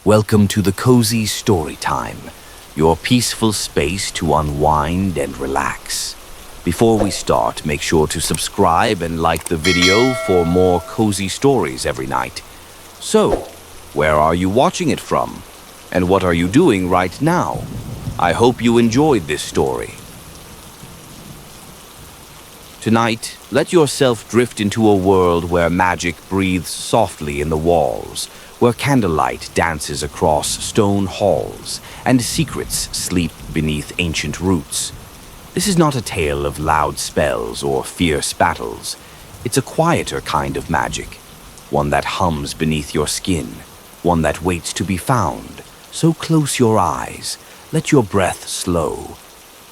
Welcome to the Cozy Storytime, your peaceful space to unwind and relax. Before we start, make sure to subscribe and like the video for more cozy stories every night. So, where are you watching it from? And what are you doing right now? I hope you enjoyed this story. Tonight, let yourself drift into a world where magic breathes softly in the walls, where candlelight dances across stone halls, and secrets sleep beneath ancient roots. This is not a tale of loud spells or fierce battles. It's a quieter kind of magic, one that hums beneath your skin, one that waits to be found. So close your eyes, let your breath slow.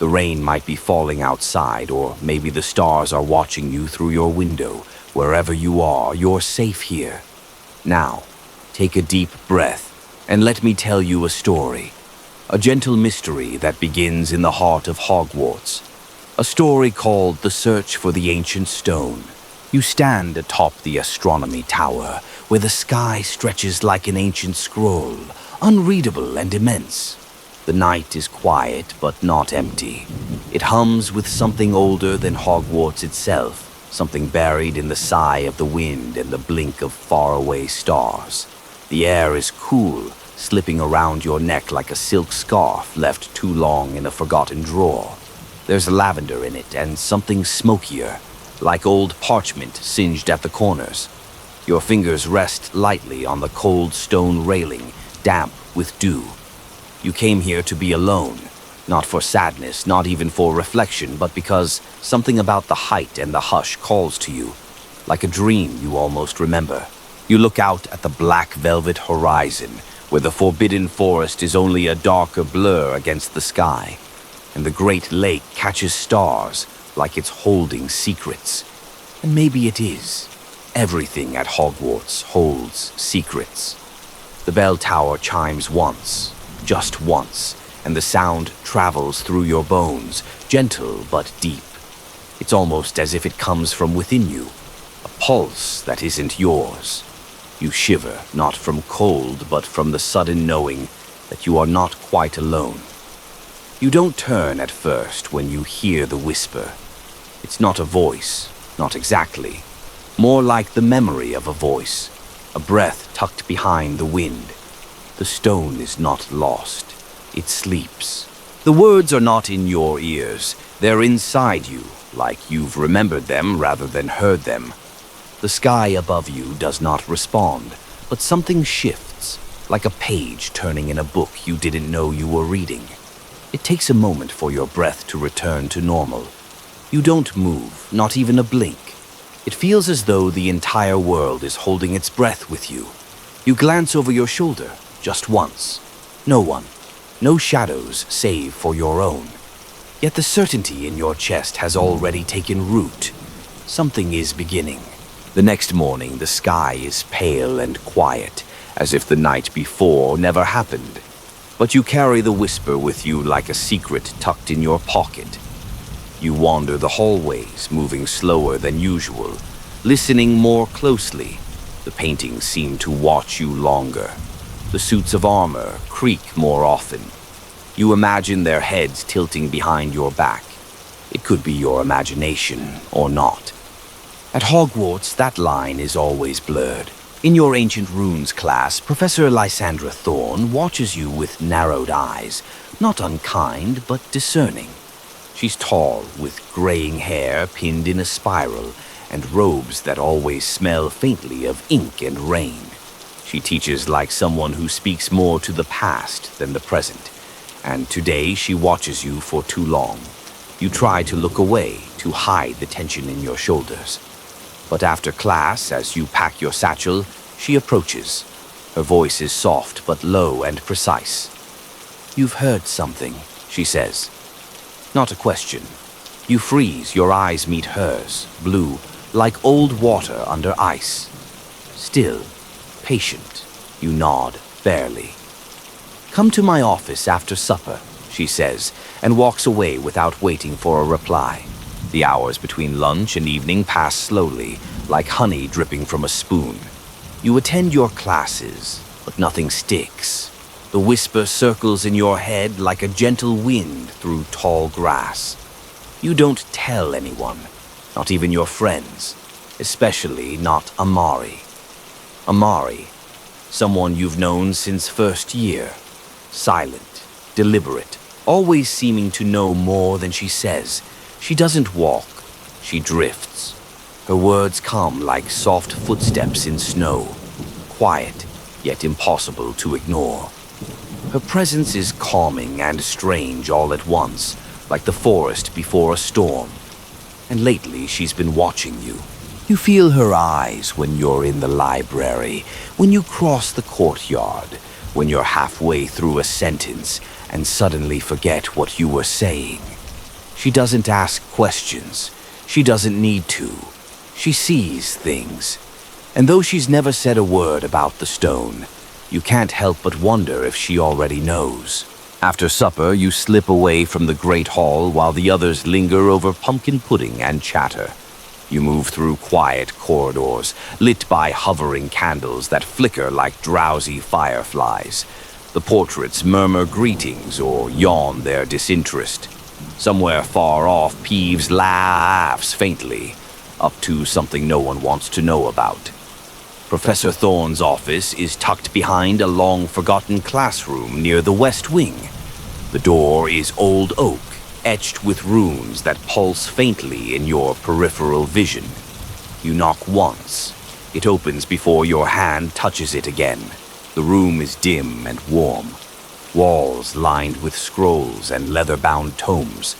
The rain might be falling outside, or maybe the stars are watching you through your window. Wherever you are, you're safe here. Now, take a deep breath, and let me tell you a story. A gentle mystery that begins in the heart of Hogwarts. A story called The Search for the Ancient Stone. You stand atop the astronomy tower, where the sky stretches like an ancient scroll, unreadable and immense. The night is quiet but not empty. It hums with something older than Hogwarts itself, something buried in the sigh of the wind and the blink of faraway stars. The air is cool, slipping around your neck like a silk scarf left too long in a forgotten drawer. There's lavender in it and something smokier, like old parchment singed at the corners. Your fingers rest lightly on the cold stone railing, damp with dew. You came here to be alone, not for sadness, not even for reflection, but because something about the height and the hush calls to you, like a dream you almost remember. You look out at the black velvet horizon, where the forbidden forest is only a darker blur against the sky, and the great lake catches stars like it's holding secrets. And maybe it is. Everything at Hogwarts holds secrets. The bell tower chimes once. Just once, and the sound travels through your bones, gentle but deep. It's almost as if it comes from within you, a pulse that isn't yours. You shiver, not from cold, but from the sudden knowing that you are not quite alone. You don't turn at first when you hear the whisper. It's not a voice, not exactly. More like the memory of a voice, a breath tucked behind the wind. The stone is not lost. It sleeps. The words are not in your ears. They're inside you, like you've remembered them rather than heard them. The sky above you does not respond, but something shifts, like a page turning in a book you didn't know you were reading. It takes a moment for your breath to return to normal. You don't move, not even a blink. It feels as though the entire world is holding its breath with you. You glance over your shoulder. Just once. No one. No shadows save for your own. Yet the certainty in your chest has already taken root. Something is beginning. The next morning, the sky is pale and quiet, as if the night before never happened. But you carry the whisper with you like a secret tucked in your pocket. You wander the hallways, moving slower than usual, listening more closely. The paintings seem to watch you longer. The suits of armor creak more often. You imagine their heads tilting behind your back. It could be your imagination, or not. At Hogwarts, that line is always blurred. In your Ancient Runes class, Professor Lysandra Thorne watches you with narrowed eyes, not unkind, but discerning. She's tall, with graying hair pinned in a spiral, and robes that always smell faintly of ink and rain. She teaches like someone who speaks more to the past than the present, and today she watches you for too long. You try to look away, to hide the tension in your shoulders. But after class, as you pack your satchel, she approaches. Her voice is soft but low and precise. "You've heard something," she says. Not a question. You freeze, your eyes meet hers, blue, like old water under ice. Still, patient, you nod, barely. "Come to my office after supper," she says, and walks away without waiting for a reply. The hours between lunch and evening pass slowly, like honey dripping from a spoon. You attend your classes, but nothing sticks. The whisper circles in your head like a gentle wind through tall grass. You don't tell anyone, not even your friends, especially not Amari. Amari, someone you've known since first year. Silent, deliberate, always seeming to know more than she says. She doesn't walk, she drifts. Her words come like soft footsteps in snow, quiet, yet impossible to ignore. Her presence is calming and strange all at once, like the forest before a storm. And lately she's been watching you. You feel her eyes when you're in the library, when you cross the courtyard, when you're halfway through a sentence and suddenly forget what you were saying. She doesn't ask questions. She doesn't need to. She sees things. And though she's never said a word about the stone, you can't help but wonder if she already knows. After supper, you slip away from the great hall while the others linger over pumpkin pudding and chatter. You move through quiet corridors, lit by hovering candles that flicker like drowsy fireflies. The portraits murmur greetings or yawn their disinterest. Somewhere far off, Peeves laughs faintly, up to something no one wants to know about. Professor Thorne's office is tucked behind a long-forgotten classroom near the west wing. The door is old oak, etched with runes that pulse faintly in your peripheral vision. You knock once. It opens before your hand touches it again. The room is dim and warm. Walls lined with scrolls and leather-bound tomes.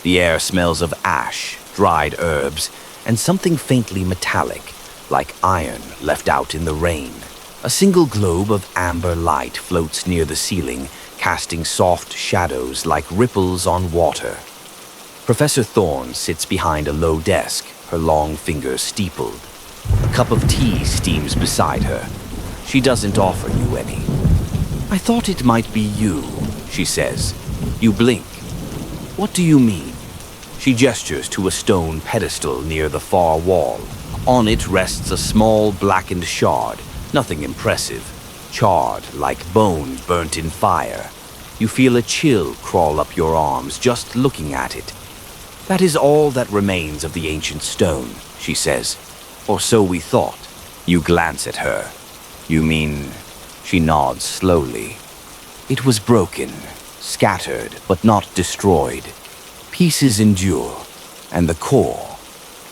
The air smells of ash, dried herbs, and something faintly metallic, like iron left out in the rain. A single globe of amber light floats near the ceiling, casting soft shadows like ripples on water. Professor Thorne sits behind a low desk, her long fingers steepled. A cup of tea steams beside her. She doesn't offer you any. "I thought it might be you," she says. You blink. "What do you mean?" She gestures to a stone pedestal near the far wall. On it rests a small blackened shard, nothing impressive, charred like bone burnt in fire. You feel a chill crawl up your arms just looking at it. "That is all that remains of the ancient stone," she says. "Or so we thought." You glance at her. "You mean—" She nods slowly. "It was broken, scattered, but not destroyed. Pieces endure, and the core—"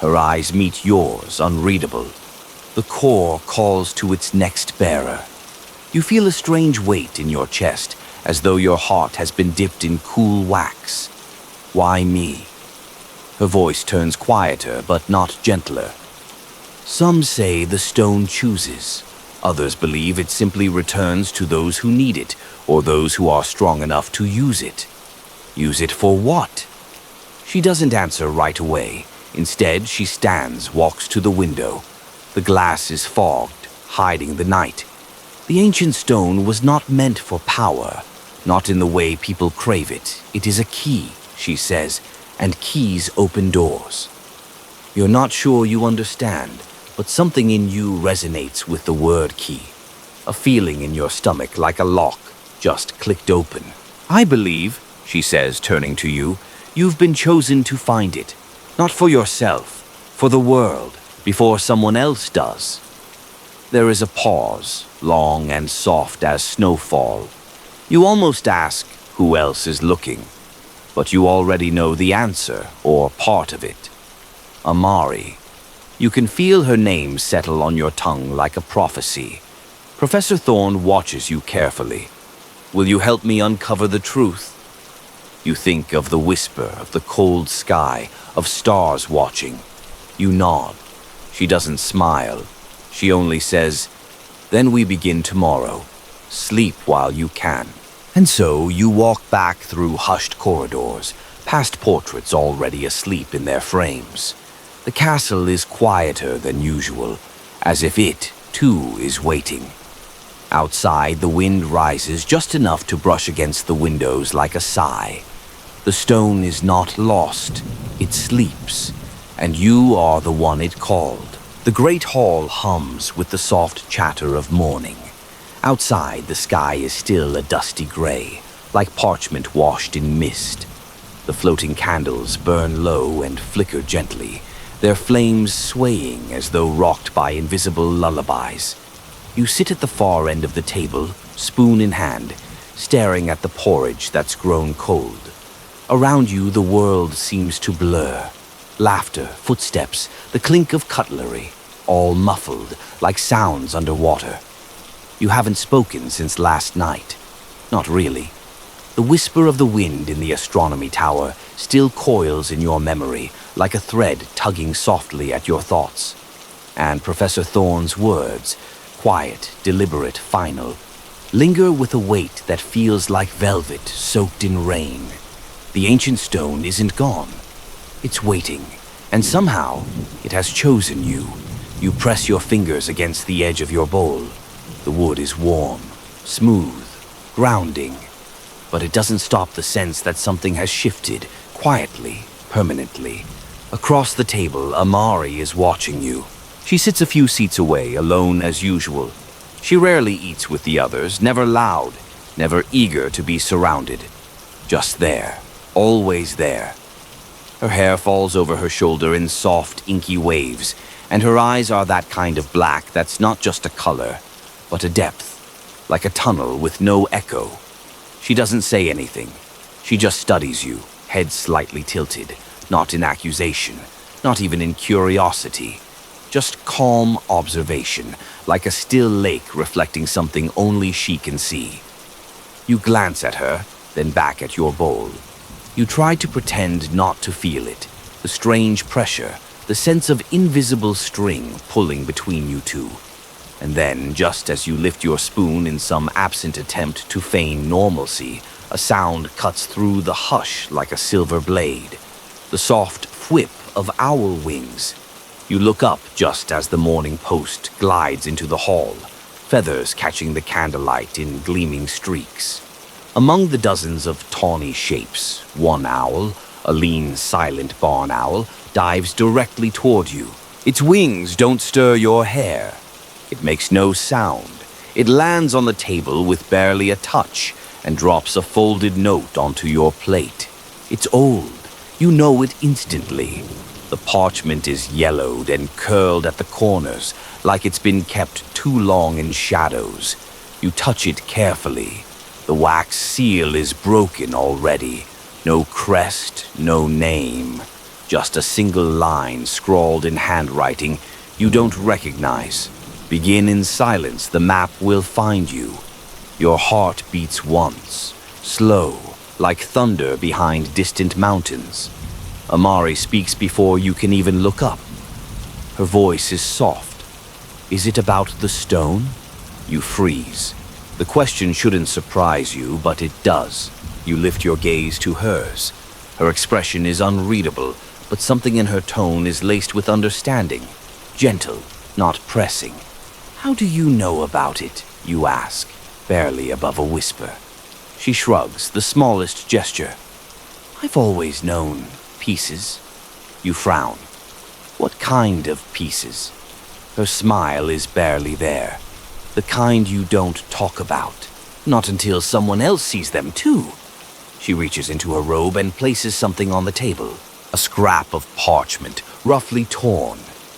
Her eyes meet yours, unreadable. The core calls to its next bearer. You feel a strange weight in your chest, as though your heart has been dipped in cool wax. "Why me?" Her voice turns quieter, but not gentler. "Some say the stone chooses. Others believe it simply returns to those who need it, or those who are strong enough to use it." "Use it for what?" She doesn't answer right away. Instead, she stands, walks to the window. The glass is fogged, hiding the night. The ancient stone was not meant for power, not in the way people crave it. It is a key, she says, and keys open doors. You're not sure you understand, but something in you resonates with the word key. A feeling in your stomach like a lock just clicked open. "I believe," she says, turning to you, "you've been chosen to find it. Not for yourself, for the world, before someone else does." There is a pause, long and soft as snowfall. You almost ask who else is looking, but you already know the answer, or part of it. Amari. You can feel her name settle on your tongue like a prophecy. Professor Thorne watches you carefully. "Will you help me uncover the truth?" You think of the whisper, of the cold sky, of stars watching. You nod. She doesn't smile. She only says, "Then we begin tomorrow. Sleep while you can." And so you walk back through hushed corridors, past portraits already asleep in their frames. The castle is quieter than usual, as if it, too, is waiting. Outside, the wind rises just enough to brush against the windows like a sigh. The stone is not lost, it sleeps, and you are the one it called. The great hall hums with the soft chatter of morning. Outside, the sky is still a dusty gray, like parchment washed in mist. The floating candles burn low and flicker gently, their flames swaying as though rocked by invisible lullabies. You sit at the far end of the table, spoon in hand, staring at the porridge that's grown cold. Around you, the world seems to blur. Laughter, footsteps, the clink of cutlery, all muffled like sounds underwater. You haven't spoken since last night. Not really. The whisper of the wind in the astronomy tower still coils in your memory like a thread tugging softly at your thoughts. And Professor Thorne's words, quiet, deliberate, final, linger with a weight that feels like velvet soaked in rain. The ancient stone isn't gone. It's waiting, and somehow it has chosen you. You press your fingers against the edge of your bowl. The wood is warm, smooth, grounding, but it doesn't stop the sense that something has shifted, quietly, permanently. Across the table, Amari is watching you. She sits a few seats away, alone as usual. She rarely eats with the others, never loud, never eager to be surrounded. Just there, always there. Her hair falls over her shoulder in soft, inky waves, and her eyes are that kind of black that's not just a color, but a depth, like a tunnel with no echo. She doesn't say anything. She just studies you, head slightly tilted, not in accusation, not even in curiosity. Just calm observation, like a still lake reflecting something only she can see. You glance at her, then back at your bowl. You try to pretend not to feel it, the strange pressure, the sense of invisible string pulling between you two. And then, just as you lift your spoon in some absent attempt to feign normalcy, a sound cuts through the hush like a silver blade. The soft whip of owl wings. You look up just as the morning post glides into the hall, feathers catching the candlelight in gleaming streaks. Among the dozens of tawny shapes, one owl, a lean, silent barn owl, dives directly toward you. Its wings don't stir your hair. It makes no sound. It lands on the table with barely a touch and drops a folded note onto your plate. It's old. You know it instantly. The parchment is yellowed and curled at the corners, like it's been kept too long in shadows. You touch it carefully. The wax seal is broken already. No crest, no name. Just a single line scrawled in handwriting you don't recognize. Begin in silence, the map will find you. Your heart beats once, slow, like thunder behind distant mountains. Amari speaks before you can even look up. Her voice is soft. Is it about the stone? You freeze. The question shouldn't surprise you, but it does. You lift your gaze to hers. Her expression is unreadable, but something in her tone is laced with understanding. Gentle, not pressing. How do you know about it? You ask, barely above a whisper. She shrugs, the smallest gesture. I've always known. Pieces. You frown. What kind of pieces? Her smile is barely there. The kind you don't talk about. Not until someone else sees them too. She reaches into her robe and places something on the table. A scrap of parchment, roughly torn.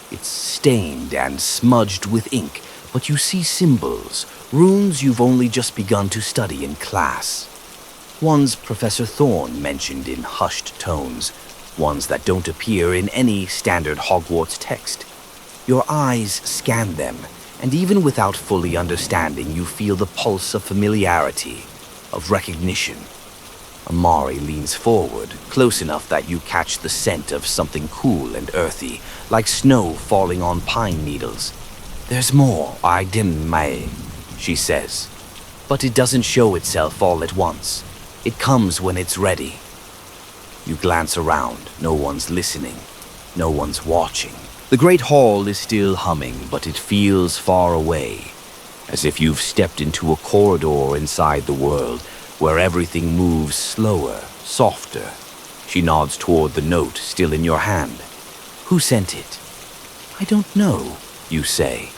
It's stained and smudged with ink, but you see symbols, runes you've only just begun to study in class. Ones Professor Thorne mentioned in hushed tones, ones that don't appear in any standard Hogwarts text. Your eyes scan them, and even without fully understanding, you feel the pulse of familiarity, of recognition. Amari leans forward, close enough that you catch the scent of something cool and earthy, like snow falling on pine needles. There's more, I dim may, she says. But it doesn't show itself all at once. It comes when it's ready. You glance around. No one's listening. No one's watching. The great hall is still humming, but it feels far away, as if you've stepped into a corridor inside the world where everything moves slower, softer. She nods toward the note still in your hand. Who sent it? I don't know, you say.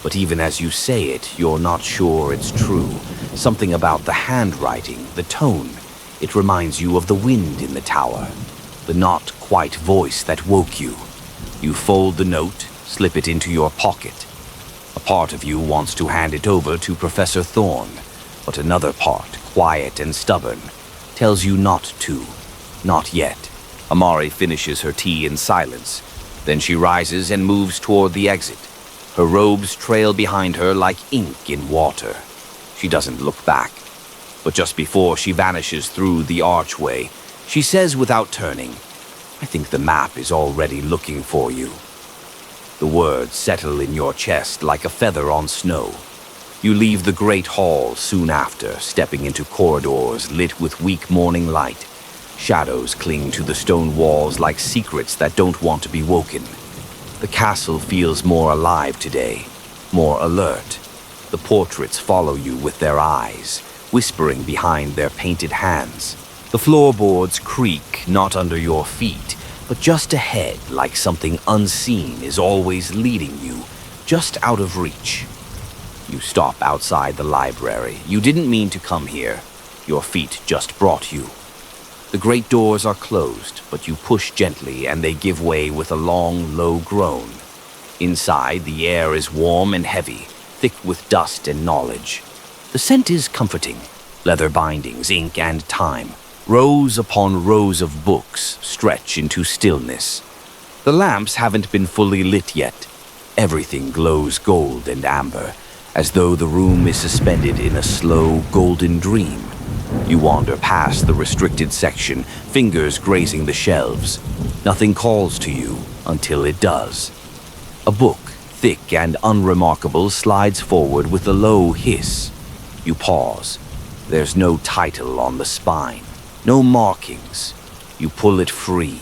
But even as you say it, you're not sure it's true. Something about the handwriting, the tone. It reminds you of the wind in the tower. The not quite voice that woke you. You fold the note, slip it into your pocket. A part of you wants to hand it over to Professor Thorn, but another part, quiet and stubborn, tells you not to. Not yet. Amari finishes her tea in silence. Then she rises and moves toward the exit. Her robes trail behind her like ink in water. She doesn't look back. But just before she vanishes through the archway, she says without turning, "I think the map is already looking for you." The words settle in your chest like a feather on snow. You leave the great hall soon after, stepping into corridors lit with weak morning light. Shadows cling to the stone walls like secrets that don't want to be woken. The castle feels more alive today, more alert. The portraits follow you with their eyes, whispering behind their painted hands. The floorboards creak not under your feet, but just ahead, like something unseen is always leading you, just out of reach. You stop outside the library. You didn't mean to come here. Your feet just brought you. The great doors are closed, but you push gently and they give way with a long, low groan. Inside, the air is warm and heavy, thick with dust and knowledge. The scent is comforting. Leather bindings, ink, and time. Rows upon rows of books stretch into stillness. The lamps haven't been fully lit yet. Everything glows gold and amber, as though the room is suspended in a slow, golden dream. You wander past the restricted section, fingers grazing the shelves. Nothing calls to you until it does. A book, thick and unremarkable, slides forward with a low hiss. You pause. There's no title on the spine, no markings. You pull it free.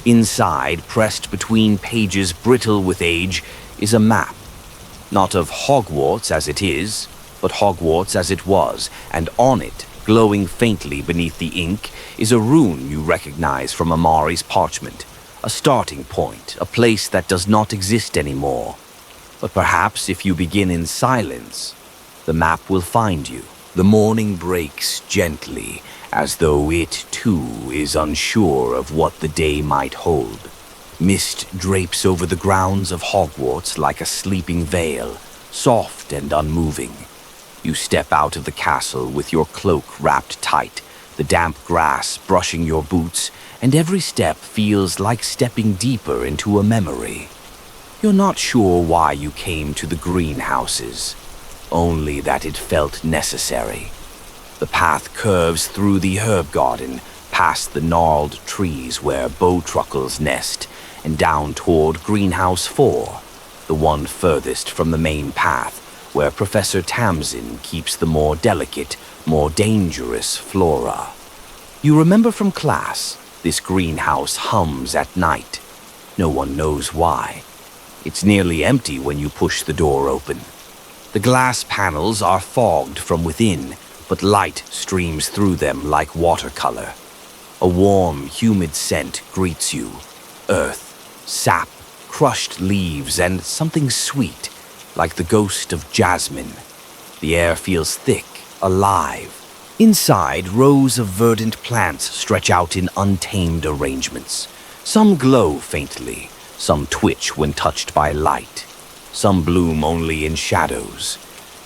Inside, pressed between pages brittle with age, is a map. Not of Hogwarts as it is, but Hogwarts as it was, and on it, glowing faintly beneath the ink, is a rune you recognize from Amari's parchment. A starting point, a place that does not exist anymore. But perhaps if you begin in silence, the map will find you. The morning breaks gently, as though it, too, is unsure of what the day might hold. Mist drapes over the grounds of Hogwarts like a sleeping veil, soft and unmoving. You step out of the castle with your cloak wrapped tight, the damp grass brushing your boots, and every step feels like stepping deeper into a memory. You're not sure why you came to the greenhouses, only that it felt necessary. The path curves through the herb garden, past the gnarled trees where bowtruckles nest, and down toward Greenhouse 4, the one furthest from the main path, where Professor Tamsin keeps the more delicate, more dangerous flora. You remember from class, this greenhouse hums at night. No one knows why. It's nearly empty when you push the door open. The glass panels are fogged from within, but light streams through them like watercolor. A warm, humid scent greets you. Earth, sap, crushed leaves, and something sweet, like the ghost of jasmine. The air feels thick, alive. Inside, rows of verdant plants stretch out in untamed arrangements. Some glow faintly, some twitch when touched by light. Some bloom only in shadows.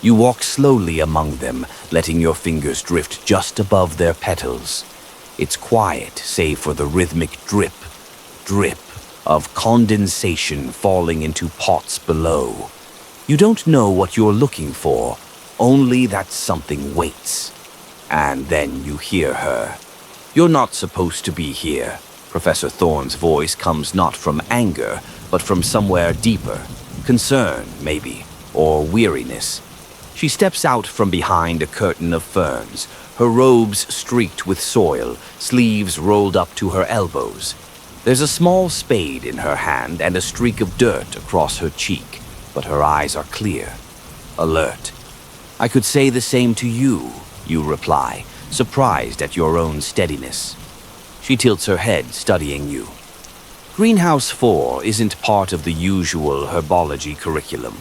You walk slowly among them, letting your fingers drift just above their petals. It's quiet, save for the rhythmic drip, drip of condensation falling into pots below. You don't know what you're looking for, only that something waits. And then you hear her. You're not supposed to be here. Professor Thorn's voice comes not from anger, but from somewhere deeper. Concern, maybe, or weariness. She steps out from behind a curtain of ferns, her robes streaked with soil, sleeves rolled up to her elbows. There's a small spade in her hand and a streak of dirt across her cheek, but her eyes are clear, alert. "I could say the same to you," you reply, surprised at your own steadiness. She tilts her head, studying you. Greenhouse 4 isn't part of the usual herbology curriculum.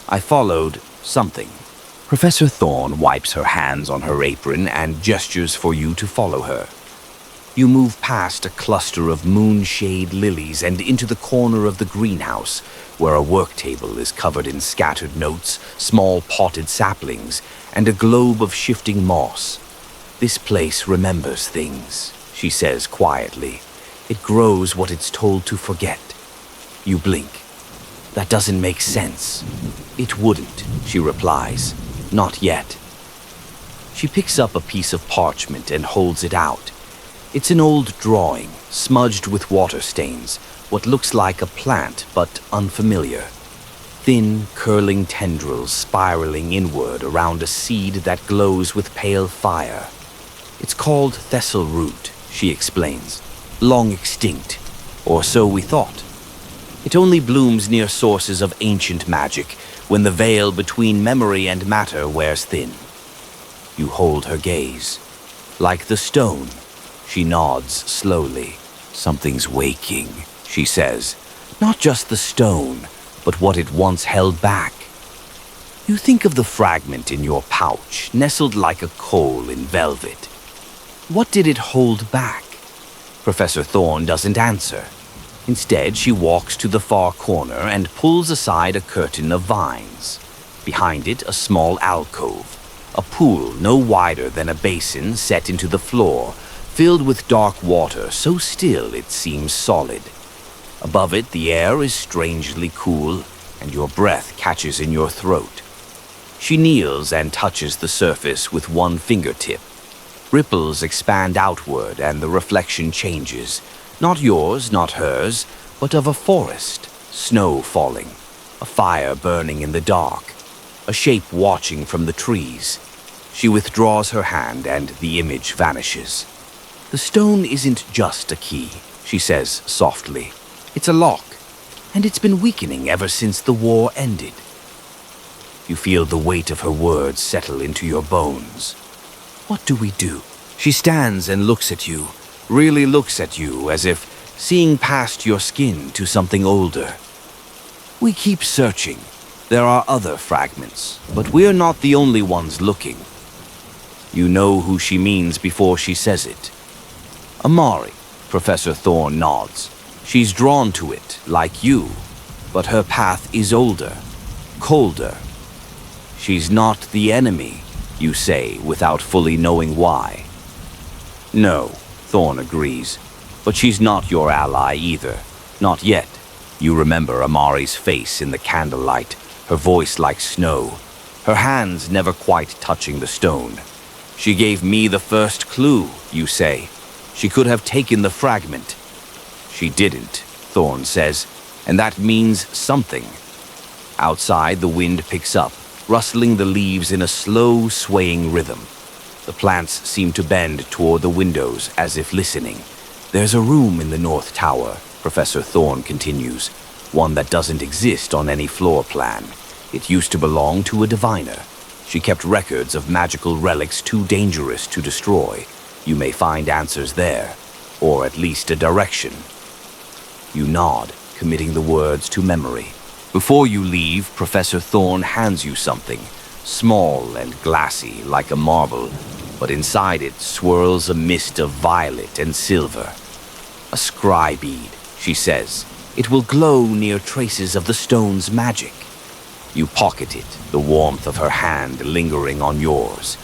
I followed something. Professor Thorne wipes her hands on her apron and gestures for you to follow her. You move past a cluster of moonshade lilies and into the corner of the greenhouse, where a work table is covered in scattered notes, small potted saplings, and a globe of shifting moss. This place remembers things, she says quietly. It grows what it's told to forget. You blink. That doesn't make sense. It wouldn't, she replies. Not yet. She picks up a piece of parchment and holds it out. It's an old drawing, smudged with water stains, what looks like a plant but unfamiliar. Thin, curling tendrils spiraling inward around a seed that glows with pale fire. It's called thistle root, she explains. Long extinct, or so we thought. It only blooms near sources of ancient magic, when the veil between memory and matter wears thin. You hold her gaze. Like the stone, she nods slowly. Something's waking, she says. Not just the stone, but what it once held back. You think of the fragment in your pouch, nestled like a coal in velvet. What did it hold back? Professor Thorne doesn't answer. Instead, she walks to the far corner and pulls aside a curtain of vines. Behind it, a small alcove, a pool no wider than a basin set into the floor, filled with dark water so still it seems solid. Above it, the air is strangely cool, and your breath catches in your throat. She kneels and touches the surface with one fingertip. Ripples expand outward and the reflection changes. Not yours, not hers, but of a forest, snow falling, a fire burning in the dark, a shape watching from the trees. She withdraws her hand and the image vanishes. The stone isn't just a key, she says softly. It's a lock, and it's been weakening ever since the war ended. You feel the weight of her words settle into your bones. What do we do? She stands and looks at you. Really looks at you as if seeing past your skin to something older. We keep searching. There are other fragments, but we're not the only ones looking. You know who she means before she says it. Amari, Professor Thorne nods. She's drawn to it, like you, but her path is older, colder. She's not the enemy, you say, without fully knowing why. No, Thorne agrees, but she's not your ally either. Not yet. You remember Amari's face in the candlelight, her voice like snow, her hands never quite touching the stone. She gave me the first clue, you say. She could have taken the fragment. She didn't, Thorne says, and that means something. Outside, the wind picks up, rustling the leaves in a slow, swaying rhythm. The plants seem to bend toward the windows as if listening. There's a room in the North Tower, Professor Thorne continues, one that doesn't exist on any floor plan. It used to belong to a diviner. She kept records of magical relics too dangerous to destroy. You may find answers there, or at least a direction. You nod, committing the words to memory. Before you leave, Professor Thorne hands you something, small and glassy like a marble, but inside it swirls a mist of violet and silver. A scry bead, she says. It will glow near traces of the stone's magic. You pocket it, the warmth of her hand lingering on yours.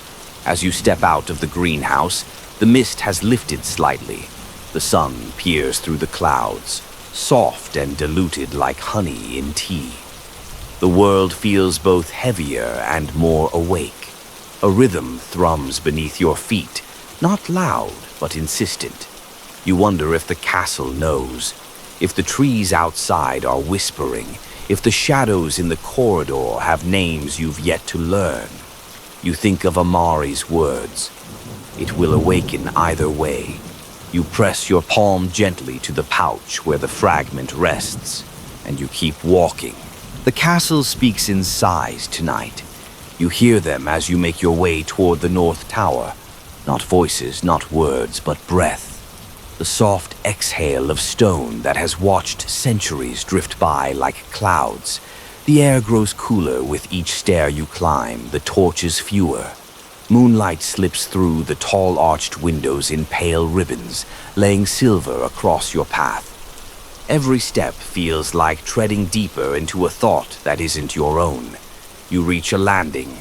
As you step out of the greenhouse, the mist has lifted slightly. The sun peers through the clouds, soft and diluted like honey in tea. The world feels both heavier and more awake. A rhythm thrums beneath your feet, not loud, but insistent. You wonder if the castle knows, if the trees outside are whispering, if the shadows in the corridor have names you've yet to learn. You think of Amari's words. It will awaken either way. You press your palm gently to the pouch where the fragment rests, and you keep walking. The castle speaks in sighs tonight. You hear them as you make your way toward the North Tower. Not voices, not words, but breath. The soft exhale of stone that has watched centuries drift by like clouds. The air grows cooler with each stair you climb, the torches fewer. Moonlight slips through the tall arched windows in pale ribbons, laying silver across your path. Every step feels like treading deeper into a thought that isn't your own. You reach a landing.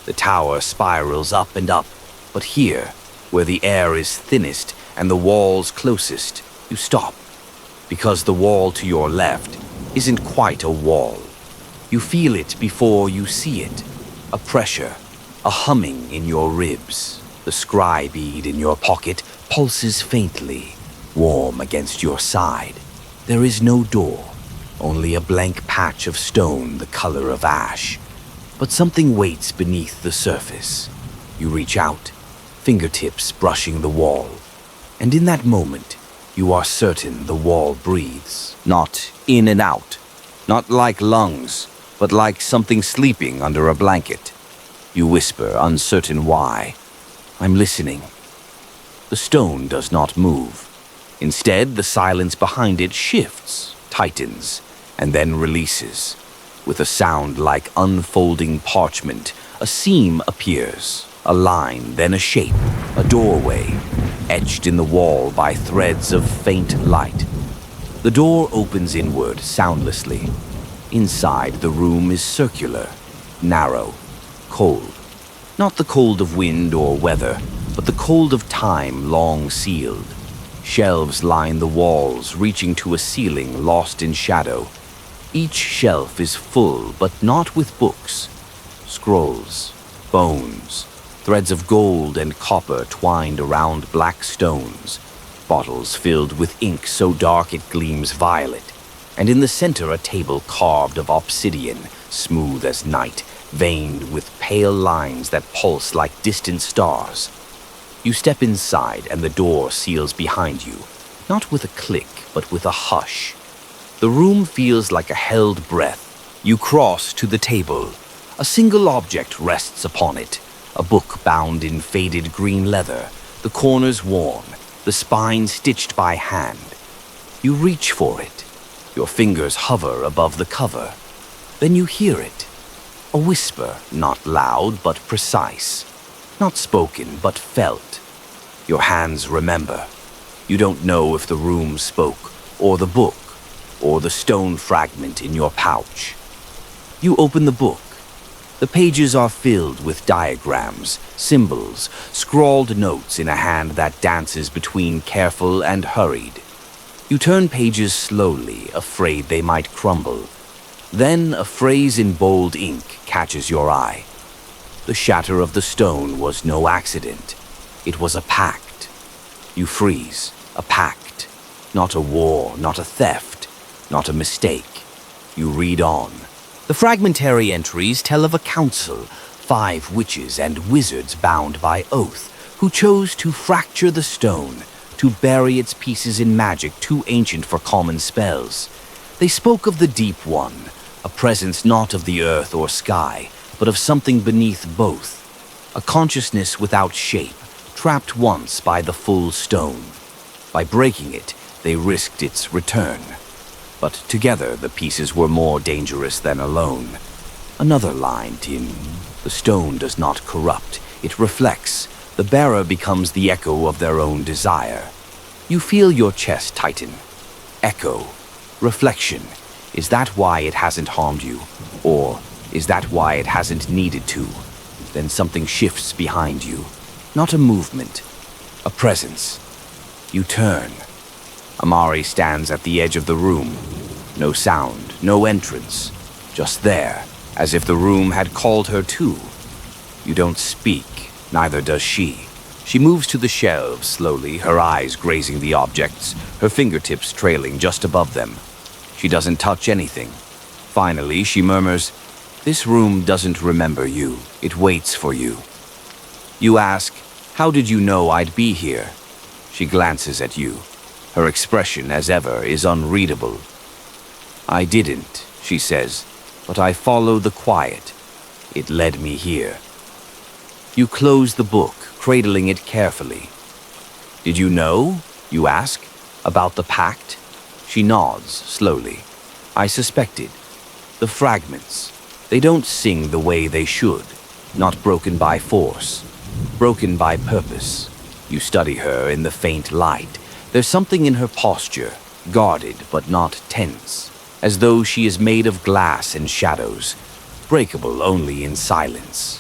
The tower spirals up and up, but here, where the air is thinnest and the walls closest, you stop. Because the wall to your left isn't quite a wall. You feel it before you see it. A pressure, a humming in your ribs. The scry bead in your pocket pulses faintly, warm against your side. There is no door, only a blank patch of stone the color of ash. But something waits beneath the surface. You reach out, fingertips brushing the wall. And in that moment, you are certain the wall breathes. Not in and out, not like lungs, but like something sleeping under a blanket. You whisper, uncertain why. I'm listening. The stone does not move. Instead, the silence behind it shifts, tightens, and then releases. With a sound like unfolding parchment, a seam appears, a line, then a shape, a doorway, etched in the wall by threads of faint light. The door opens inward soundlessly. Inside, the room is circular, narrow, cold. Not the cold of wind or weather, but the cold of time long sealed. Shelves line the walls, reaching to a ceiling lost in shadow. Each shelf is full, but not with books. Scrolls, bones, threads of gold and copper twined around black stones. Bottles filled with ink so dark it gleams violet. And in the center a table carved of obsidian, smooth as night, veined with pale lines that pulse like distant stars. You step inside and the door seals behind you, not with a click, but with a hush. The room feels like a held breath. You cross to the table. A single object rests upon it, a book bound in faded green leather, the corners worn, the spine stitched by hand. You reach for it. Your fingers hover above the cover. Then you hear it. A whisper, not loud but precise. Not spoken but felt. Your hands remember. You don't know if the room spoke, or the book, or the stone fragment in your pouch. You open the book. The pages are filled with diagrams, symbols, scrawled notes in a hand that dances between careful and hurried. You turn pages slowly, afraid they might crumble. Then a phrase in bold ink catches your eye. The shatter of the stone was no accident. It was a pact. You freeze. A pact. Not a war, not a theft, not a mistake. You read on. The fragmentary entries tell of a council, 5 witches and wizards bound by oath, who chose to fracture the stone, to bury its pieces in magic too ancient for common spells. They spoke of the Deep One, a presence not of the earth or sky, but of something beneath both. A consciousness without shape, trapped once by the full stone. By breaking it, they risked its return. But together the pieces were more dangerous than alone. Another line, Tim. The stone does not corrupt, it reflects. The bearer becomes the echo of their own desire. You feel your chest tighten. Echo. Reflection. Is that why it hasn't harmed you? Or is that why it hasn't needed to? Then something shifts behind you. Not a movement. A presence. You turn. Amari stands at the edge of the room. No sound, no entrance. Just there, as if the room had called her too. You don't speak. Neither does she. She moves to the shelves slowly, her eyes grazing the objects, her fingertips trailing just above them. She doesn't touch anything. Finally, she murmurs, "This room doesn't remember you. It waits for you." You ask, "How did you know I'd be here?" She glances at you. Her expression, as ever, is unreadable. "I didn't," she says, "but I follow the quiet. It led me here." You close the book, cradling it carefully. "Did you know?" you ask, "about the pact?" She nods slowly. "I suspected. The fragments. They don't sing the way they should. Not broken by force. Broken by purpose. You study her in the faint light. There's something in her posture, guarded but not tense, as though she is made of glass and shadows, breakable only in silence.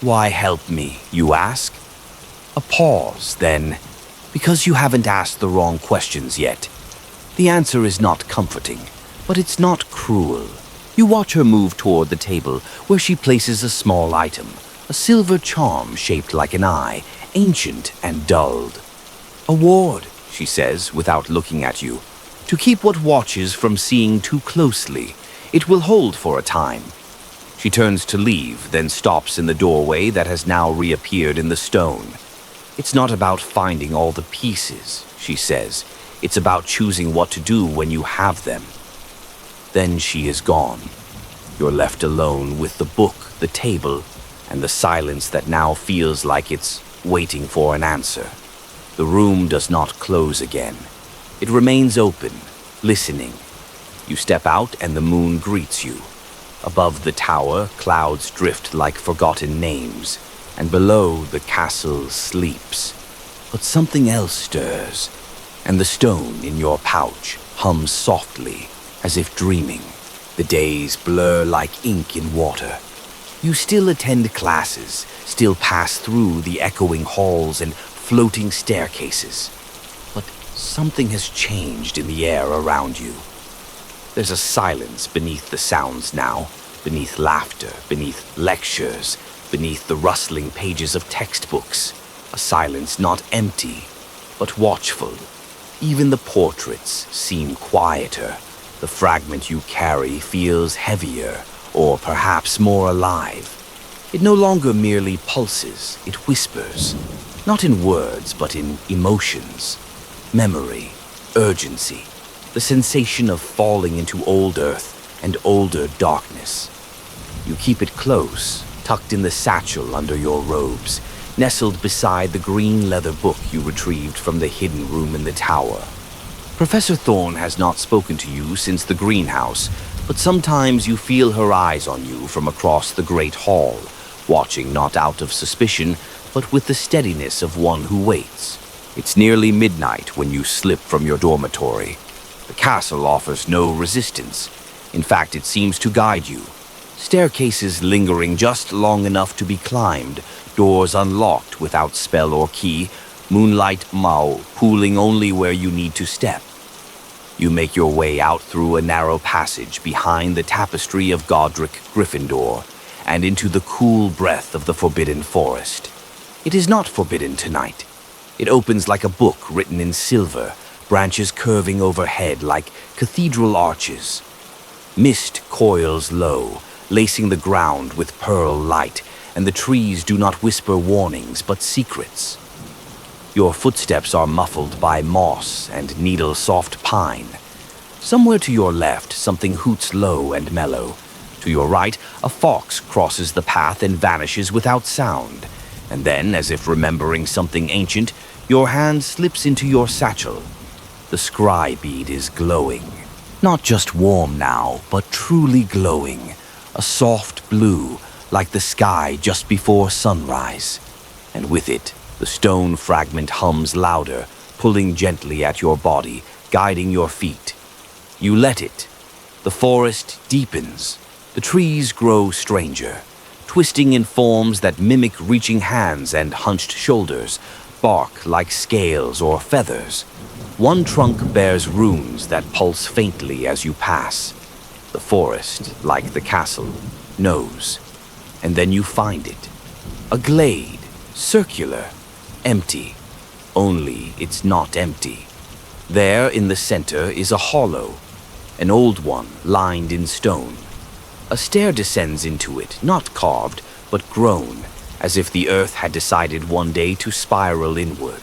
Why help me, you ask? A pause, then, because you haven't asked the wrong questions yet. The answer is not comforting, but it's not cruel. You watch her move toward the table, where she places a small item, a silver charm shaped like an eye, ancient and dulled. A ward, she says, without looking at you, to keep what watches from seeing too closely. It will hold for a time. She turns to leave, then stops in the doorway that has now reappeared in the stone. It's not about finding all the pieces, she says. It's about choosing what to do when you have them. Then she is gone. You're left alone with the book, the table, and the silence that now feels like it's waiting for an answer. The room does not close again. It remains open, listening. You step out and the moon greets you. Above the tower, clouds drift like forgotten names, and below the castle sleeps. But something else stirs, and the stone in your pouch hums softly, as if dreaming. The days blur like ink in water. You still attend classes, still pass through the echoing halls and floating staircases. But something has changed in the air around you. There's a silence beneath the sounds now, beneath laughter, beneath lectures, beneath the rustling pages of textbooks. A silence not empty, but watchful. Even the portraits seem quieter. The fragment you carry feels heavier, or perhaps more alive. It no longer merely pulses, it whispers. Not in words, but in emotions. Memory, urgency, the sensation of falling into old earth and older darkness. You keep it close, tucked in the satchel under your robes, nestled beside the green leather book you retrieved from the hidden room in the tower. Professor Thorne has not spoken to you since the greenhouse, but sometimes you feel her eyes on you from across the great hall, watching not out of suspicion, but with the steadiness of one who waits. It's nearly midnight when you slip from your dormitory. The castle offers no resistance. In fact, it seems to guide you. Staircases lingering just long enough to be climbed, doors unlocked without spell or key, moonlight Mao pooling only where you need to step. You make your way out through a narrow passage behind the tapestry of Godric Gryffindor and into the cool breath of the Forbidden Forest. It is not forbidden tonight. It opens like a book written in silver, branches curving overhead like cathedral arches. Mist coils low, lacing the ground with pearl light, and the trees do not whisper warnings but secrets. Your footsteps are muffled by moss and needle-soft pine. Somewhere to your left, something hoots low and mellow. To your right, a fox crosses the path and vanishes without sound. And then, as if remembering something ancient, your hand slips into your satchel. The scry bead is glowing. Not just warm now, but truly glowing. A soft blue, like the sky just before sunrise. And with it, the stone fragment hums louder, pulling gently at your body, guiding your feet. You let it. The forest deepens. The trees grow stranger, twisting in forms that mimic reaching hands and hunched shoulders, bark like scales or feathers. One trunk bears runes that pulse faintly as you pass. The forest, like the castle, knows. And then you find it. A glade, circular, empty. Only it's not empty. There in the center is a hollow, an old one lined in stone. A stair descends into it, not carved, but grown, as if the earth had decided one day to spiral inward.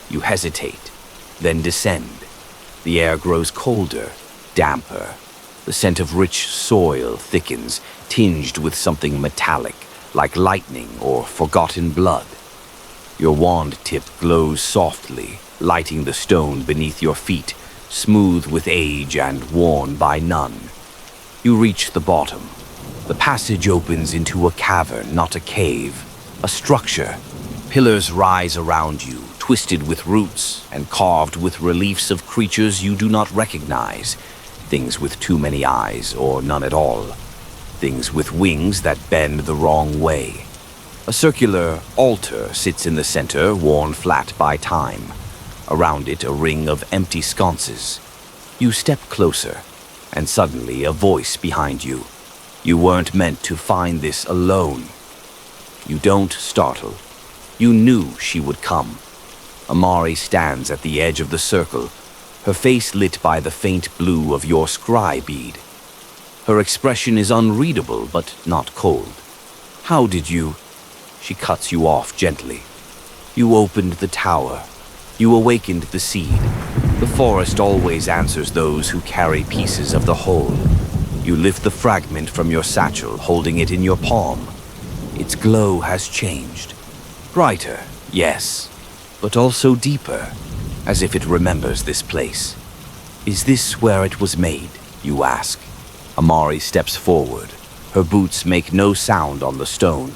You hesitate, then descend. The air grows colder, damper. The scent of rich soil thickens, tinged with something metallic, like lightning or forgotten blood. Your wand tip glows softly, lighting the stone beneath your feet, smooth with age and worn by none. You reach the bottom. The passage opens into a cavern, not a cave, a structure. Pillars rise around you, twisted with roots and carved with reliefs of creatures you do not recognize. Things with too many eyes or none at all. Things with wings that bend the wrong way. A circular altar sits in the center, worn flat by time. Around it, a ring of empty sconces. You step closer, and suddenly a voice behind you. You weren't meant to find this alone. You don't startle. You knew she would come. Amari stands at the edge of the circle, her face lit by the faint blue of your scry bead. Her expression is unreadable, but not cold. How did you... She cuts you off gently. You opened the tower. You awakened the seed. The forest always answers those who carry pieces of the whole. You lift the fragment from your satchel, holding it in your palm. Its glow has changed. Brighter, yes, but also deeper, as if it remembers this place. Is this where it was made, you ask? Amari steps forward. Her boots make no sound on the stone.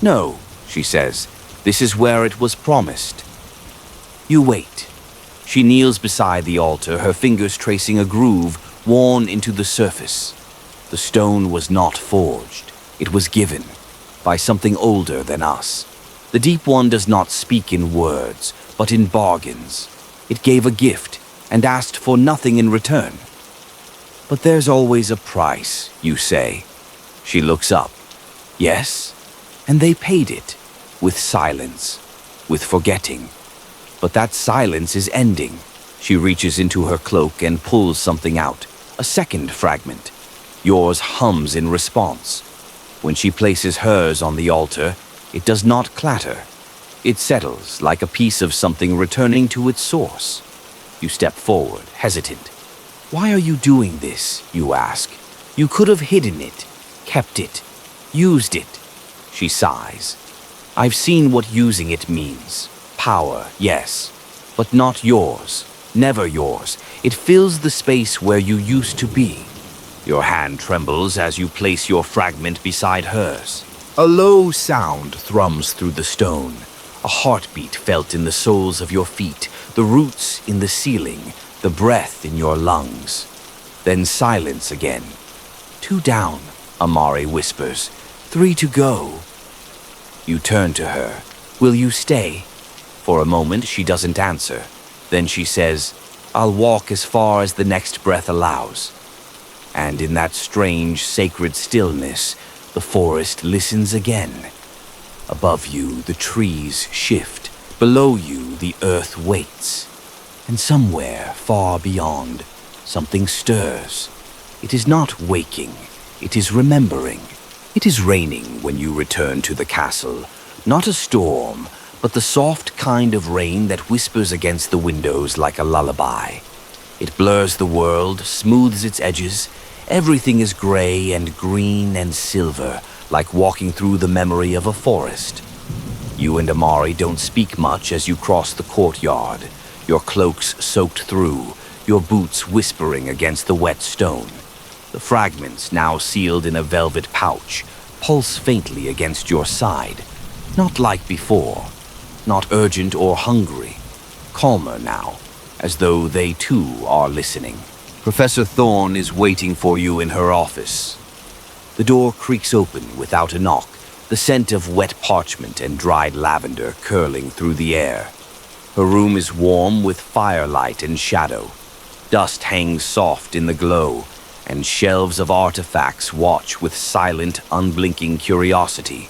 No, she says, this is where it was promised. You wait. She kneels beside the altar, her fingers tracing a groove worn into the surface. The stone was not forged. It was given by something older than us. The Deep One does not speak in words, but in bargains. It gave a gift and asked for nothing in return. But there's always a price, you say. She looks up. Yes, and they paid it, with silence, with forgetting. But that silence is ending. She reaches into her cloak and pulls something out, a second fragment. Yours hums in response. When she places hers on the altar, it does not clatter. It settles like a piece of something returning to its source. You step forward, hesitant. Why are you doing this, you ask? You could have hidden it, kept it, used it. She sighs. I've seen what using it means. Power, yes, but not yours. Never yours. It fills the space where you used to be. Your hand trembles as you place your fragment beside hers. A low sound thrums through the stone, a heartbeat felt in the soles of your feet, the roots in the ceiling, the breath in your lungs. Then silence again. 2 down, Amari whispers. 3 to go. You turn to her. Will you stay? For a moment, she doesn't answer. Then she says, I'll walk as far as the next breath allows. And in that strange, sacred stillness, the forest listens again. Above you, the trees shift. Below you, the earth waits. And somewhere, far beyond, something stirs. It is not waking. It is remembering. It is raining when you return to the castle. Not a storm, but the soft kind of rain that whispers against the windows like a lullaby. It blurs the world, smooths its edges. Everything is gray and green and silver, like walking through the memory of a forest. You and Amari don't speak much as you cross the courtyard, your cloaks soaked through, your boots whispering against the wet stone. The fragments, now sealed in a velvet pouch, pulse faintly against your side. Not like before, not urgent or hungry, calmer now, as though they too are listening. Professor Thorne is waiting for you in her office. The door creaks open without a knock, the scent of wet parchment and dried lavender curling through the air. Her room is warm with firelight and shadow. Dust hangs soft in the glow, and shelves of artifacts watch with silent, unblinking curiosity.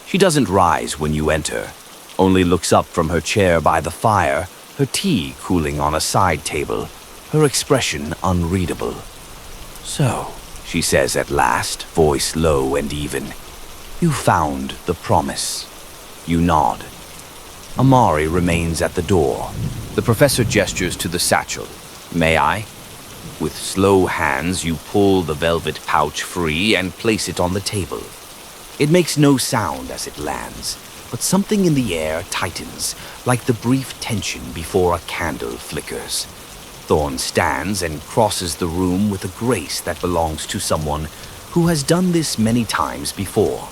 She doesn't rise when you enter, only looks up from her chair by the fire, her tea cooling on a side table, her expression unreadable. So, she says at last, voice low and even, you found the promise. You nod. Amari remains at the door. The professor gestures to the satchel. May I? With slow hands, you pull the velvet pouch free and place it on the table. It makes no sound as it lands, but something in the air tightens, like the brief tension before a candle flickers. Thorn stands and crosses the room with a grace that belongs to someone who has done this many times before.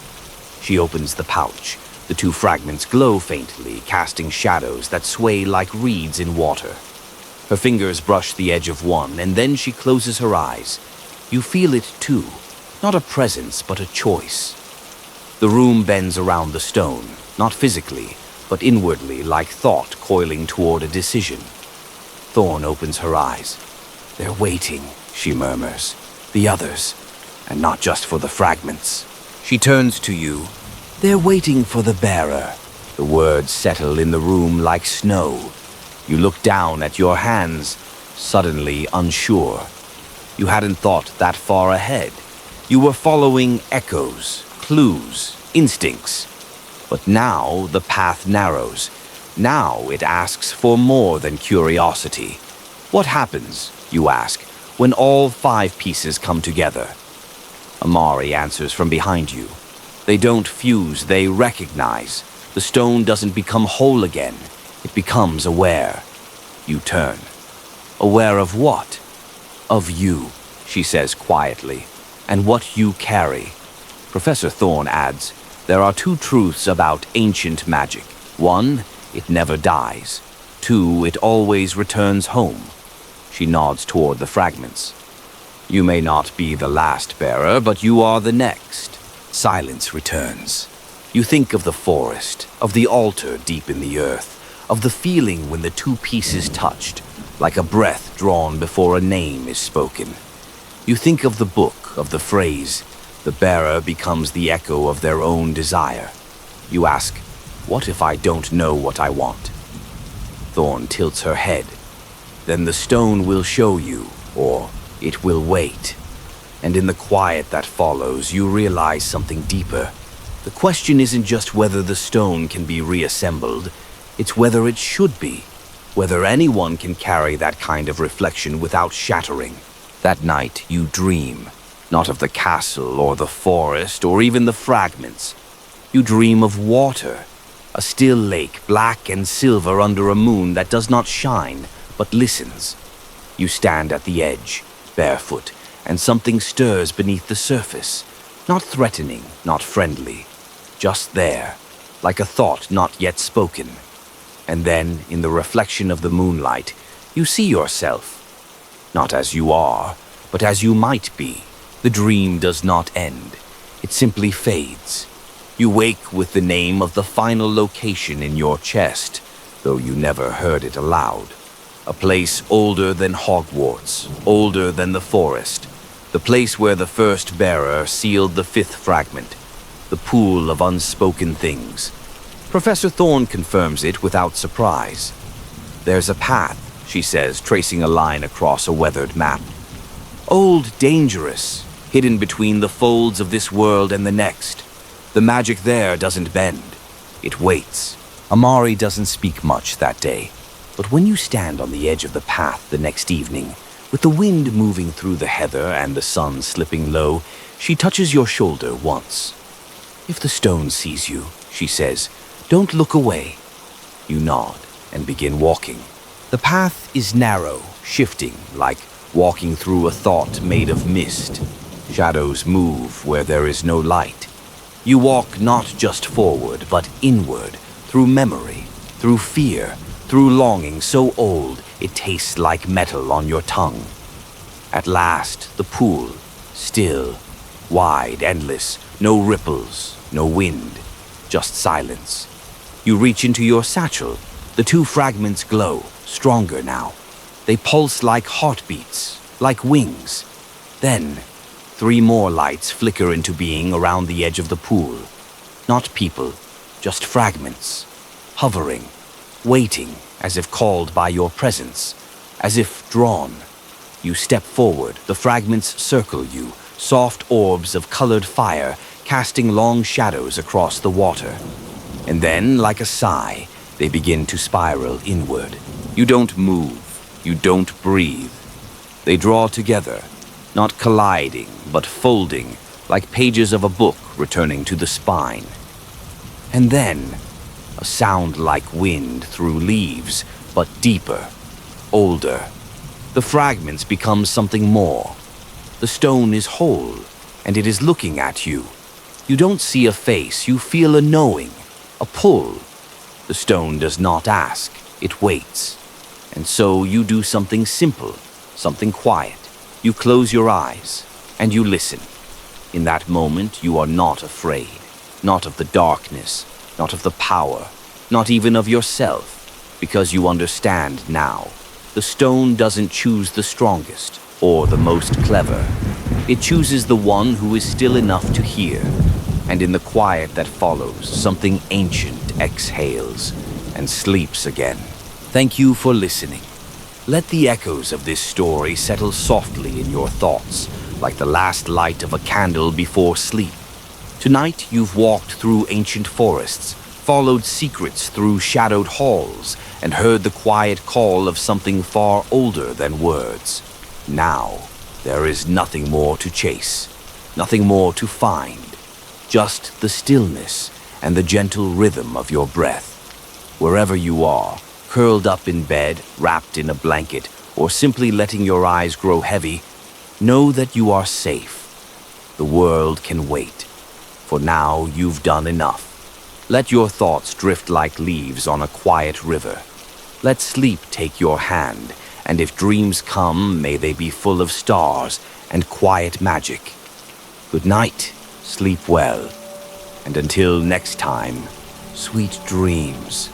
She opens the pouch. The two fragments glow faintly, casting shadows that sway like reeds in water. Her fingers brush the edge of one, and then she closes her eyes. You feel it too, not a presence, but a choice. The room bends around the stone, not physically, but inwardly, like thought coiling toward a decision. Thorn opens her eyes. They're waiting, she murmurs. The others, and not just for the fragments. She turns to you. They're waiting for the bearer. The words settle in the room like snow. You look down at your hands, suddenly unsure. You hadn't thought that far ahead. You were following echoes, clues, instincts. But now the path narrows. Now it asks for more than curiosity. What happens, you ask, when all 5 pieces come together? Amari answers from behind you. They don't fuse, they recognize. The stone doesn't become whole again. It becomes aware. You turn. Aware of what? Of you, she says quietly, and what you carry. Professor Thorn adds, there are 2 truths about ancient magic. 1, it never dies. 2, it always returns home. She nods toward the fragments. You may not be the last bearer, but you are the next. Silence returns. You think of the forest, of the altar deep in the earth, of the feeling when the 2 pieces touched, like a breath drawn before a name is spoken. You think of the book, of the phrase, the bearer becomes the echo of their own desire. You ask, what if I don't know what I want? Thorn tilts her head. Then the stone will show you, or it will wait. And in the quiet that follows, you realize something deeper. The question isn't just whether the stone can be reassembled, it's whether it should be, whether anyone can carry that kind of reflection without shattering. That night, you dream, not of the castle or the forest or even the fragments. You dream of water, a still lake, black and silver under a moon that does not shine, but listens. You stand at the edge, barefoot, and something stirs beneath the surface. Not threatening, not friendly. Just there, like a thought not yet spoken. And then, in the reflection of the moonlight, you see yourself. Not as you are, but as you might be. The dream does not end. It simply fades. You wake with the name of the final location in your chest, though you never heard it aloud. A place older than Hogwarts, older than the forest. The place where the first bearer sealed the 5th fragment. The pool of unspoken things. Professor Thorn confirms it without surprise. There's a path, she says, tracing a line across a weathered map. Old, dangerous, hidden between the folds of this world and the next. The magic there doesn't bend. It waits. Amari doesn't speak much that day. But when you stand on the edge of the path the next evening, with the wind moving through the heather and the sun slipping low, she touches your shoulder once. If the stone sees you, she says, don't look away. You nod and begin walking. The path is narrow, shifting, like walking through a thought made of mist. Shadows move where there is no light. You walk not just forward, but inward, through memory, through fear, through longing so old it tastes like metal on your tongue. At last, the pool, still, wide, endless, no ripples, no wind, just silence. You reach into your satchel. The 2 fragments glow, stronger now. They pulse like heartbeats, like wings. Then, 3 more lights flicker into being around the edge of the pool. Not people, just fragments, hovering, waiting, as if called by your presence, as if drawn. You step forward, the fragments circle you, soft orbs of colored fire casting long shadows across the water. And then, like a sigh, they begin to spiral inward. You don't move, you don't breathe. They draw together, not colliding, but folding, like pages of a book returning to the spine. And then, a sound like wind through leaves, but deeper, older. The fragments become something more. The stone is whole, and it is looking at you. You don't see a face, you feel a knowing, a pull. The stone does not ask, it waits. And so you do something simple, something quiet. You close your eyes, and you listen. In that moment, you are not afraid, not of the darkness, not of the power, not even of yourself, because you understand now. The stone doesn't choose the strongest or the most clever. It chooses the one who is still enough to hear. And in the quiet that follows, something ancient exhales and sleeps again. Thank you for listening. Let the echoes of this story settle softly in your thoughts, like the last light of a candle before sleep. Tonight, you've walked through ancient forests, followed secrets through shadowed halls, and heard the quiet call of something far older than words. Now, there is nothing more to chase, nothing more to find, just the stillness and the gentle rhythm of your breath. Wherever you are, curled up in bed, wrapped in a blanket, or simply letting your eyes grow heavy, know that you are safe. The world can wait, for now you've done enough. Let your thoughts drift like leaves on a quiet river. Let sleep take your hand, and if dreams come, may they be full of stars and quiet magic. Good night, sleep well, and until next time, sweet dreams.